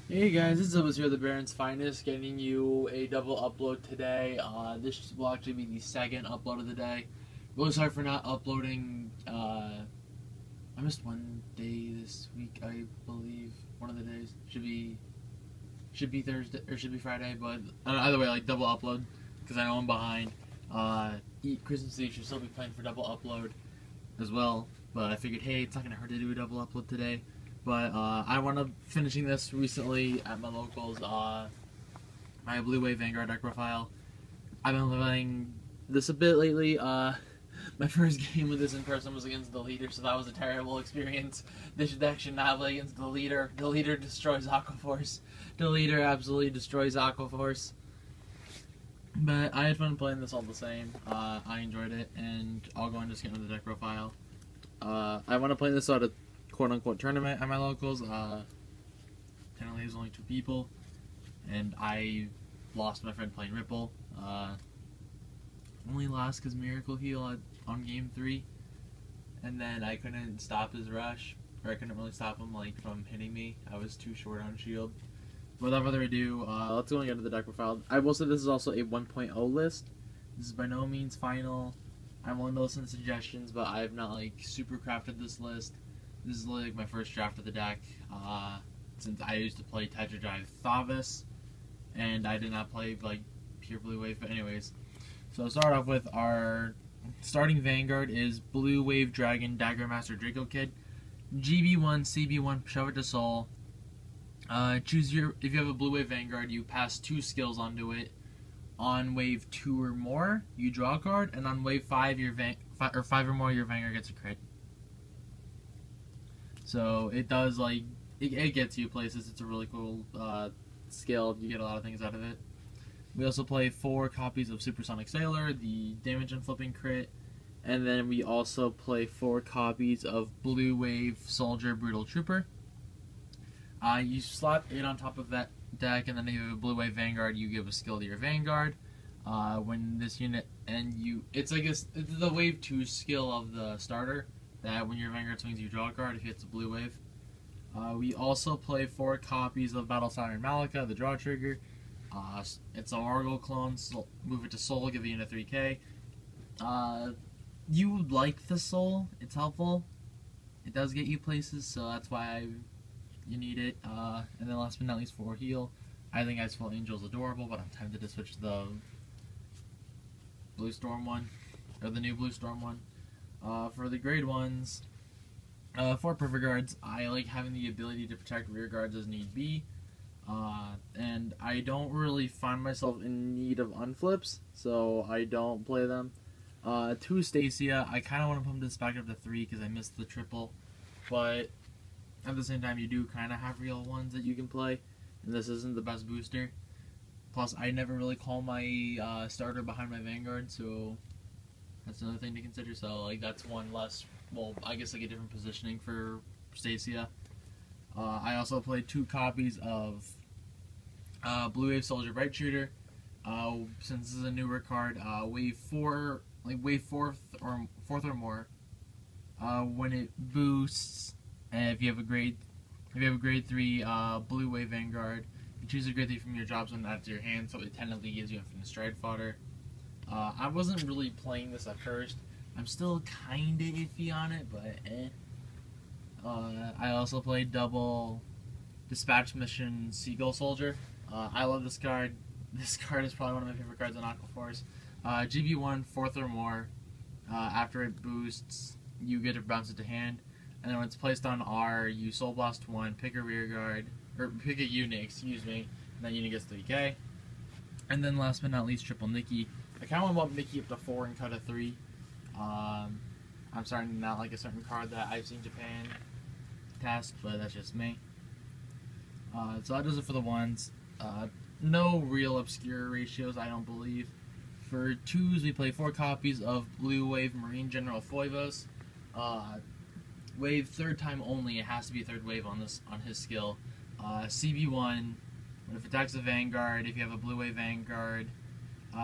Hey guys, this is Elvis here, the Baron's Finest, getting you a double upload today. This will actually be the second upload of the day. Really sorry for not uploading. I missed one day this week, I believe. One of the days should be Thursday or should be Friday, but either way, like double upload because I know I'm behind. Christmas Eve should still be playing for double upload as well, but I figured, hey, it's not gonna hurt to do a double upload today. But I wound up finishing this recently at my locals, my Blue Wave Vanguard deck profile. I've been playing this a bit lately. My first game with this in person was against the leader, so that was a terrible experience. This deck should not play against the leader. The leader destroys Aqua Force. The leader absolutely destroys Aqua Force. But I had fun playing this all the same. I enjoyed it, and I'll go and just get into the deck profile. I want to play this at a quote-unquote tournament at my locals. Technically there's only 2 people, and I lost my friend playing Ripple. Only lost because Miracle Heal on game 3, and then I couldn't stop his rush, or I couldn't really stop him from hitting me. I was too short on shield. Without further ado, let's go and get into the deck profile. I will say this is also a 1.0 list. This is by no means final. I'm willing to listen to suggestions, but I have not super crafted this list. This is my first draft of the deck, since I used to play Tetra-Drive Thavis, and I did not play pure Blue Wave. But anyways, so to start off with, our starting Vanguard is Blue Wave Dragon Dagger Master Draco Kid, GB1 CB1 shove it to Soul. If you have a Blue Wave Vanguard, you pass 2 skills onto it. On wave 2 or more, you draw a card, and on wave 5, 5 or more, your Vanguard gets a crit. So it does it gets you places. It's a really cool skill. You get a lot of things out of it. We also play 4 copies of Supersonic Sailor, the damage and flipping crit, and then we also play 4 copies of Blue Wave Soldier Brutal Trooper. You slot it on top of that deck, and then if you have a Blue Wave Vanguard, you give a skill to your Vanguard. When this unit it's the wave 2 skill of the starter. That when your Vanguard swings, you draw a card if it's a Blue Wave. We also play 4 copies of Battle Siren Malika, the draw trigger. It's a Orgel clone, so move it to Soul, give the unit 3k. You like the Soul, it's helpful. It does get you places, so that's why you need it. And then last but not least, for heal, I think Icefall Angel is adorable, but I'm tempted to switch the Blue Storm one, or the new Blue Storm one. For the grade 1s, for Perfect Guards, I like having the ability to protect rear guards as need be, and I don't really find myself in need of unflips, so I don't play them. 2 Stacia, I kind of want to pump this back up to 3 because I missed the triple, but at the same time you do kind of have real ones that you can play, and this isn't the best booster. Plus, I never really call my starter behind my Vanguard, so that's another thing to consider. So that's one less, well, I guess a different positioning for Stacia. I also played 2 copies of Blue Wave Soldier Bright Shooter. Since this is a newer card, wave 4, wave 4th or more, when it boosts, if you have a grade 3 Blue Wave Vanguard, you choose a grade 3 from your drops and add to your hand, so it technically gives you infinite stride fodder. I wasn't really playing this at first. I'm still kinda iffy on it, but I also played double Dispatch Mission Seagull Soldier. I love this card. This card is probably one of my favorite cards on Aqua Force. GB1, 4th or more. After it boosts, you get to bounce it to hand. And then when it's placed on R, you Soul Blast 1, pick a rear guard, or pick a unit, excuse me, and that unit gets 3k. And then last but not least, Triple Nikki. I kind of want to bump Nikki up to 4 and cut a 3. I'm starting to not like a certain card that I've seen Japan cast, but that's just me. So that does it for the 1s. No real obscure ratios, I don't believe. For 2s, we play 4 copies of Blue Wave Marine General Foivos. Wave 3rd time only, it has to be a 3rd wave on his skill. CB1, when it attacks a Vanguard, if you have a Blue Wave Vanguard,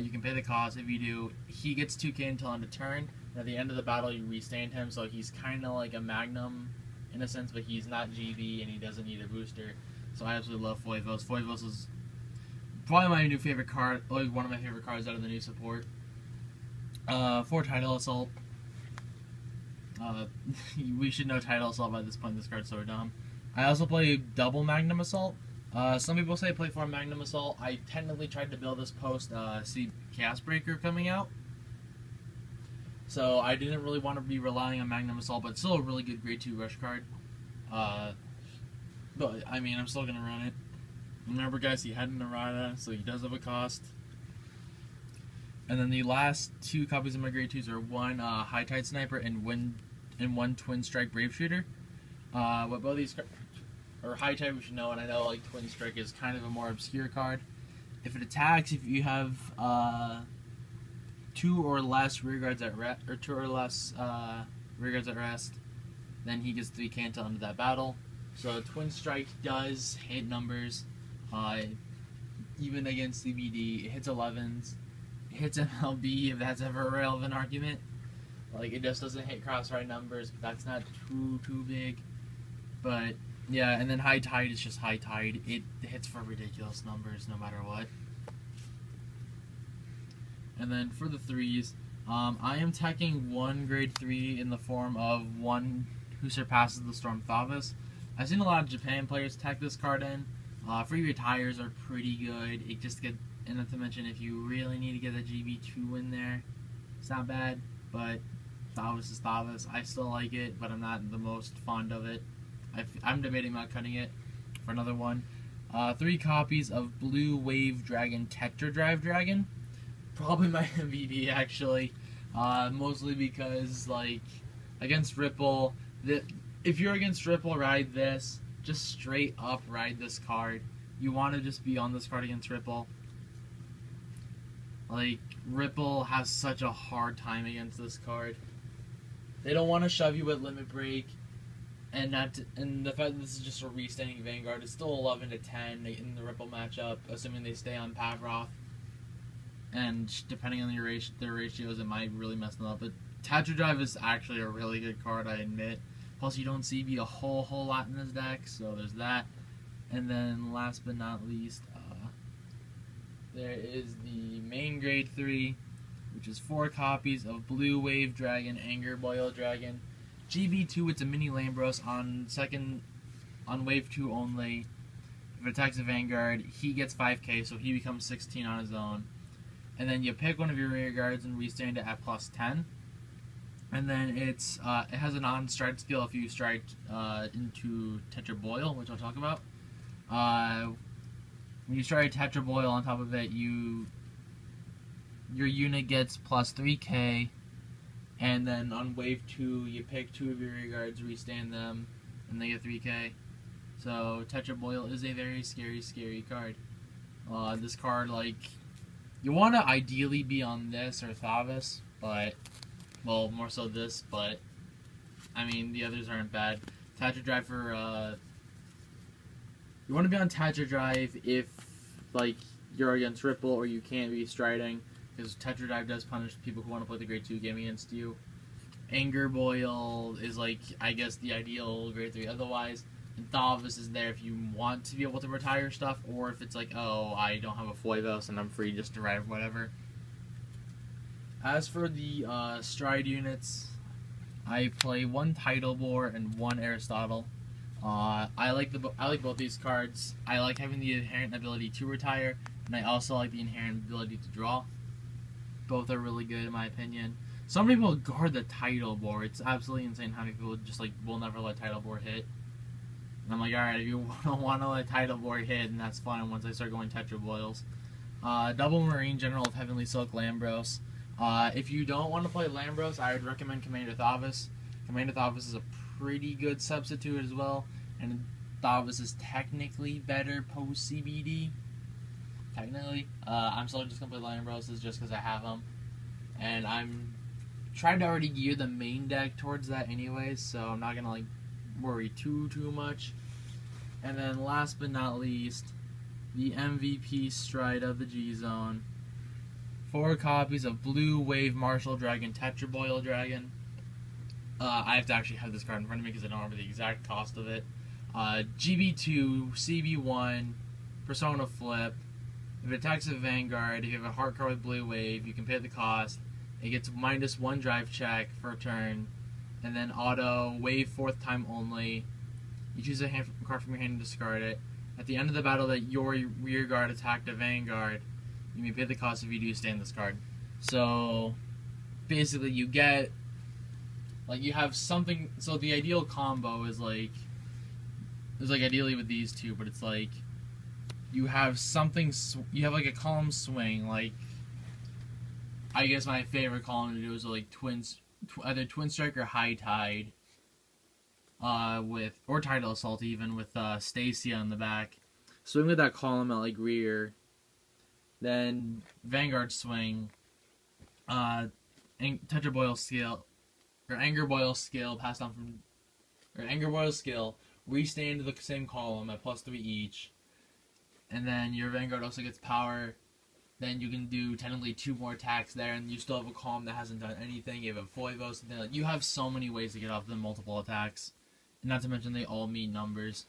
you can pay the cost. If you do, he gets 2k until end of turn. And at the end of the battle, you restand him, so he's kind of like a Magnum in a sense, but he's not GB and he doesn't need a booster. So I absolutely love Foivos. Foivos is probably my new favorite card, always one of my favorite cards out of the new support. For Tidal Assault. We should know Tidal Assault by this point. This card's so dumb. I also play double Magnum Assault. Some people say play 4 Magnum Assault. I technically tried to build this post see Chaos Breaker coming out. So I didn't really want to be relying on Magnum Assault, but it's still a really good grade 2 rush card. But I mean, I'm still gonna run it. Remember, guys, he had an errata, so he does have a cost. And then the last 2 copies of my grade 2s are one High Tide Sniper and one Twin Strike Brave Shooter. What both these or High Tide we should know, and I know like Twin Strike is kind of a more obscure card. If it attacks, if you have 2 or less rear guards at rest, or 2 or less rear guards at rest, then he gets 3 until end of that battle. So Twin Strike does hit numbers, even against CBD. It hits 11s, it hits MLB if that's ever a relevant argument. Like, it just doesn't hit cross-right numbers, but that's not too big. But yeah, and then High Tide is just High Tide. It hits for ridiculous numbers no matter what. And then for the 3s, I am teching one grade 3 in the form of one who surpasses the Storm Thavas. I've seen a lot of Japan players tech this card in. Free retires are pretty good. It just get, and not to mention if you really need to get a GB2 in there, it's not bad. But Thavas is Thavas. I still like it, but I'm not the most fond of it. I'm debating about cutting it for another one. 3 copies of Blue Wave Dragon Tetra-Drive Dragon. Probably my MVP actually. Mostly because, like, against Ripple, if you're against Ripple, ride this. Just straight up ride this card. You want to just be on this card against Ripple. Like, Ripple has such a hard time against this card. They don't want to shove you with Limit Break. And the fact that this is just a restanding Vanguard, it's still 11 to 10 in the Ripple matchup, assuming they stay on Pavroth. And depending on their ratios, it might really mess them up. But Tetra-Drive is actually a really good card, I admit. Plus, you don't CB a whole lot in this deck, so there's that. And then, last but not least, there is the main grade 3, which is 4 copies of Blue Wave Dragon, Anger Boil Dragon. GB2, it's a mini Lambros on wave 2 only. If it attacks a Vanguard, he gets 5k, so he becomes 16 on his own. And then you pick one of your rear guards and restand it at plus 10. And then it has a non-stride skill if you stride into Tetra-Boil, which I'll talk about. When you stride Tetra-Boil on top of it, your unit gets plus 3k. And then on wave 2, you pick 2 of your rear guards, restand them, and they get 3k. So Tetra-Boil is a very scary card. This card, like, you want to ideally be on this or Thavas, but, well, more so this, but, I mean, the others aren't bad. Tetra-Drive for, you want to be on Tetra-Drive if, like, you're against Ripple or you can't be striding, because Tetra-Drive does punish people who want to play the grade 2 game against you. Anger Boil is, like, I guess the ideal grade 3 otherwise. And Thavas is there if you want to be able to retire stuff, or if it's like, oh, I don't have a Foivos and I'm free just to ride whatever. As for the stride units, I play one Tidal Bore and one Aristotle. I like both these cards. I like having the inherent ability to retire, and I also like the inherent ability to draw. Both are really good in my opinion. Some people guard the Tidal Bore. It's absolutely insane how many people just, like, will never let Tidal Bore hit. And I'm like, alright, if you don't want to let Tidal Bore hit, then that's fine once I start going Tetra-Boils. Double Marine General of Heavenly Silk Lambros. If you don't want to play Lambros, I would recommend Commander Thavas. Commander Thavas is a pretty good substitute as well, and Thavas is technically better post-CBD. Technically. I'm still just going to play Lambros just because I have them. And I'm trying to already gear the main deck towards that anyways, so I'm not going to, like, worry too much. And then last but not least, the MVP stride of the G-Zone. 4 copies of Blue Wave Martial Dragon Tetra-Boil Dragon. I have to actually have this card in front of me because I don't remember the exact cost of it. GB2, CB1, Persona Flip. If it attacks a Vanguard, if you have a hard card with Blue Wave, you can pay the cost. It gets -1 drive check for a turn, and then auto, wave 4th time only. You choose a card from your hand and discard it. At the end of the battle that your rear guard attacked a Vanguard, you may pay the cost if you do stand this card. So, basically you get, like, you have something, so the ideal combo is like ideally with these two, but it's like, you have something, you have like a column swing, like, I guess my favorite column to do is like either Twin Strike or High Tide, or Tidal Assault even, with Stacia on the back. Swing with that column at like rear, then Vanguard swing, Tetra-Boil skill, or Anger Boil skill passed on from, or Anger Boil skill, restay into the same column at +3 each, and then your Vanguard also gets power. Then you can do technically 2 more attacks there, and you still have a column that hasn't done anything. You have a Foivo, something like, you have so many ways to get off the multiple attacks, and not to mention they all meet numbers.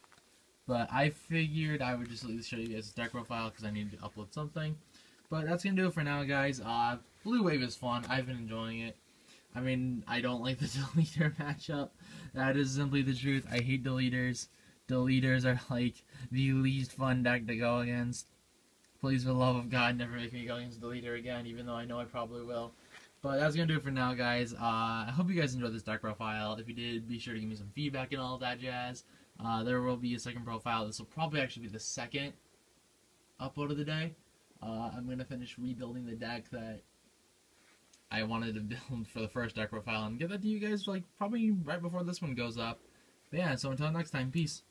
But I figured I would just at least show you guys the deck profile because I needed to upload something. But that's gonna do it for now, guys. Blue Wave is fun. I've been enjoying it. I mean, I don't like the deleter matchup. That is simply the truth. I hate deleters. Deleters are like the least fun deck to go against. Please, for the love of God, never make me go against Deleter again, even though I know I probably will. But that's going to do it for now, guys. I hope you guys enjoyed this deck profile. If you did, be sure to give me some feedback and all of that jazz. There will be a second profile. This will probably actually be the second upload of the day. I'm going to finish rebuilding the deck that I wanted to build for the first deck profile and get that to you guys like probably right before this one goes up. But yeah, so until next time, peace.